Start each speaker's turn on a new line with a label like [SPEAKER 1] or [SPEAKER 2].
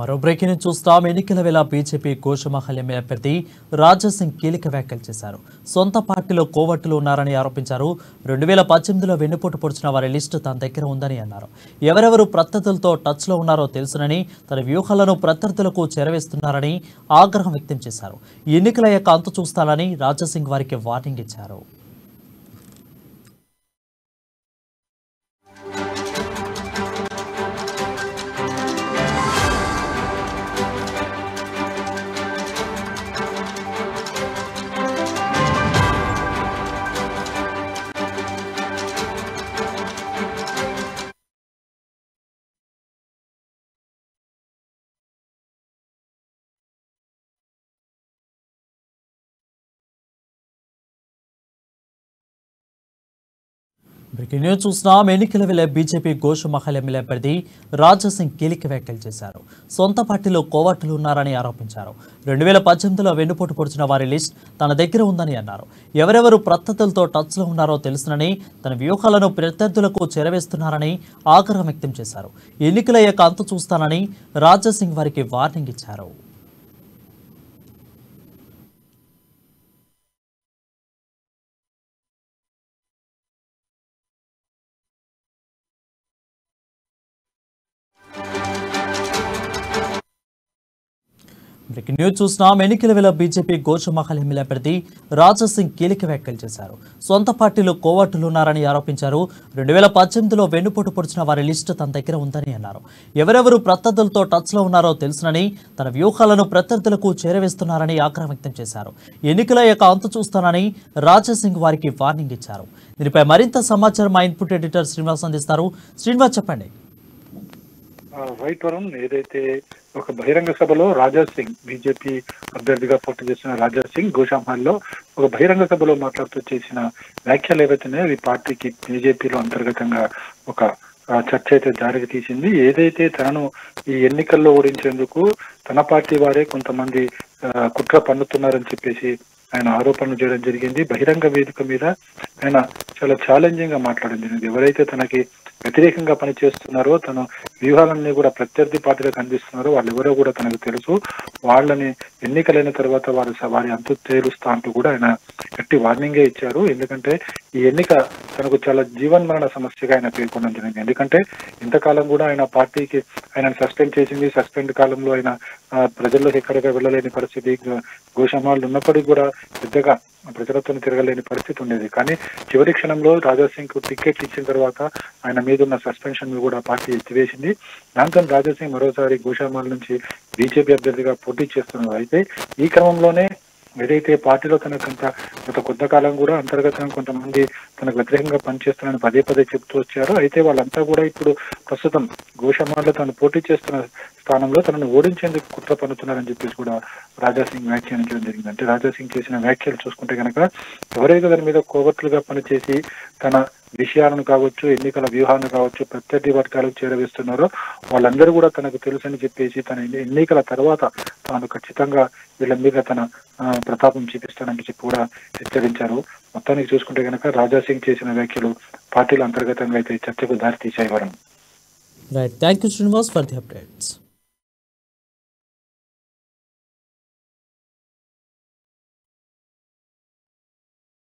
[SPEAKER 1] మరో బ్రేకింగ్ చూస్తాం. ఎన్నికల వేళ బీజేపీ గోషమహల్ ఎమ్మెల్యే అభ్యర్థి రాజాసింగ్ కీలక వ్యాఖ్యలు చేశారు. సొంత పార్టీలో కోవట్లు ఉన్నారని ఆరోపించారు. 2018లో వెన్నుపోటు పొడిచిన వారి లిస్టు తన దగ్గర ఉందని అన్నారు. ఎవరెవరు ప్రత్యర్థులతో టచ్లో ఉన్నారో తెలుసునని, తన వ్యూహాలను ప్రత్యర్థులకు చేరవేస్తున్నారని ఆగ్రహం వ్యక్తం చేశారు. ఎన్నికలయ్యాక అంతు చూస్తానని రాజాసింగ్ వారికి వార్నింగ్ ఇచ్చారు. బ్రేకింగ్ న్యూస్ చూస్తున్నాం. ఎన్నికల వేళ బీజేపీ గోషమహల్ ఎమ్మెల్యే అభ్యర్థి రాజాసింగ్ కీలక వ్యాఖ్యలు చేశారు. సొంత పార్టీలో కోవట్లు ఉన్నారని ఆరోపించారు. 2018లో వెన్నుపోటు పొడిచిన వారి లిస్ట్ తన దగ్గర ఉందని అన్నారు. ఎవరెవరు ప్రత్యర్థులతో టచ్లో ఉన్నారో తెలుసునని, తన వ్యూహాలను ప్రత్యర్థులకు చేరవేస్తున్నారని ఆగ్రహం వ్యక్తం చేశారు. ఎన్నికలయ్యాక అంతు చూస్తానని రాజాసింగ్ వారికి వార్నింగ్ ఇచ్చారు. బ్రేకింగ్ న్యూస్ చూస్తున్నాం. ఎన్నికల వేళ బీజేపీ గోషమహల్ ఎమ్మెల్యే అభ్యర్థి రాజాసింగ్ కీలక వ్యాఖ్యలు చేశారు. సొంత పార్టీలో కోవట్లున్నారని ఆరోపించారు. 2018లో వెన్నుపోటు పొడిచిన వారి లిస్టు తన దగ్గర ఉందని అన్నారు. ఎవరెవరు ప్రత్యర్థులతో టచ్లో ఉన్నారో తెలుసునని, తన వ్యూహాలను ప్రత్యర్థులకు చేరవేస్తున్నారని ఆగ్రహం వ్యక్తం చేశారు. ఎన్నికలయ్యాక అంతు చూస్తానని రాజాసింగ్ వారికి వార్నింగ్ ఇచ్చారు. దీనిపై మరింత సమాచారం మా ఇన్పుట్ ఎడిటర్ శ్రీనివాస్ అందిస్తారు. శ్రీనివాస్, చెప్పండి.
[SPEAKER 2] రైట్ వరుణ్, ఏదైతే ఒక బహిరంగ సభలో రాజాసింగ్ బీజేపీ అభ్యర్థిగా పోటీ చేసిన రాజాసింగ్ గోషామహల్లో ఒక బహిరంగ సభలో మాట్లాడుతూ చేసిన వ్యాఖ్యలు ఏవైతున్నాయో అవి పార్టీకి బీజేపీలో అంతర్గతంగా ఒక చర్చ అయితే దారికి తీసింది. ఏదైతే తనను ఈ ఎన్నికల్లో ఓడించేందుకు తన పార్టీ వారే కొంతమంది కుట్ర పన్నుతున్నారని చెప్పేసి ఆయన ఆరోపణలు చేయడం జరిగింది. బహిరంగ వేదిక మీద ఆయన చాలా ఛాలెంజింగ్ గా మాట్లాడడం జరిగింది. ఎవరైతే తనకి వ్యతిరేకంగా పనిచేస్తున్నారో, తన వ్యూహాలన్నీ కూడా ప్రత్యర్థి పార్టీలకు అందిస్తున్నారో వాళ్ళెవరో కూడా తనకు తెలుసు. వాళ్ళని ఎన్నికలైన తర్వాత వారి అంతు తేలుస్తా అంటూ కూడా ఆయన గట్టి వార్నింగే ఇచ్చారు. ఎందుకంటే ఈ ఎన్నిక తనకు చాలా జీవన్మరణ సమస్యగా ఆయన పేర్కొనడం జరిగింది. ఎందుకంటే ఇంతకాలం కూడా ఆయన పార్టీకి ఆయన సస్పెండ్ చేసింది. సస్పెండ్ కాలంలో ఆయన ప్రజల్లోకి ఎక్కడికి వెళ్ళలేని పరిస్థితి, గోషామహల్ ఉన్నప్పటికీ కూడా పెద్దగా ప్రజలతో తిరగలేని పరిస్థితి ఉండేది. కానీ చివరి క్షణంలో రాజాసింగ్ కు టికెట్ ఇచ్చిన తర్వాత ఆయన మీద ఉన్న సస్పెన్షన్ కూడా పార్టీ ఎత్తివేసింది. దాంతో రాజాసింగ్ మరోసారి గోషామహల్ నుంచి బీజేపీ అభ్యర్థిగా పోటీ చేస్తున్నారు. అయితే ఈ క్రమంలోనే ఏదైతే పార్టీలో గత కొంతకాలం కూడా అంతర్గతంగా కొంతమంది తనకు వ్యతిరేకంగా పనిచేస్తున్నారని పదే పదే చెప్తూ వచ్చారు. అయితే వాళ్ళంతా కూడా ఇప్పుడు ప్రస్తుతం గోషామహల్లో తను పోటీ చేస్తున్న స్థానంలో తనను ఓడించేందుకు కుట్ర పన్నుతున్నారని చెప్పేసి కూడా రాజాసింగ్ వ్యాఖ్యానించడం జరిగింది. అంటే రాజాసింగ్ చేసిన వ్యాఖ్యలు చూసుకుంటే కనుక ఎవరైతే దాని మీద కోవట్లుగా పనిచేసి తన విషయాలను కావచ్చు, ఎన్నికల వ్యూహాలను కావచ్చు ప్రత్యర్థి వర్గాలకు చేరవేస్తున్నారో వాళ్ళందరూ కూడా తనకు తెలుసని చెప్పేసి తన ఎన్నికల తర్వాత తాను ఖచ్చితంగా వీళ్ళ మీద తన ప్రతాపం చూపిస్తానని చెప్పి కూడా హెచ్చరించారు. మొత్తానికి చూసుకుంటే కనుక రాజాసింగ్ చేసిన వ్యాఖ్యలు పార్టీల అంతర్గతంగా అయితే చర్చకు దారి తీసాయి.
[SPEAKER 1] Right, thank you Srinivas for the updates.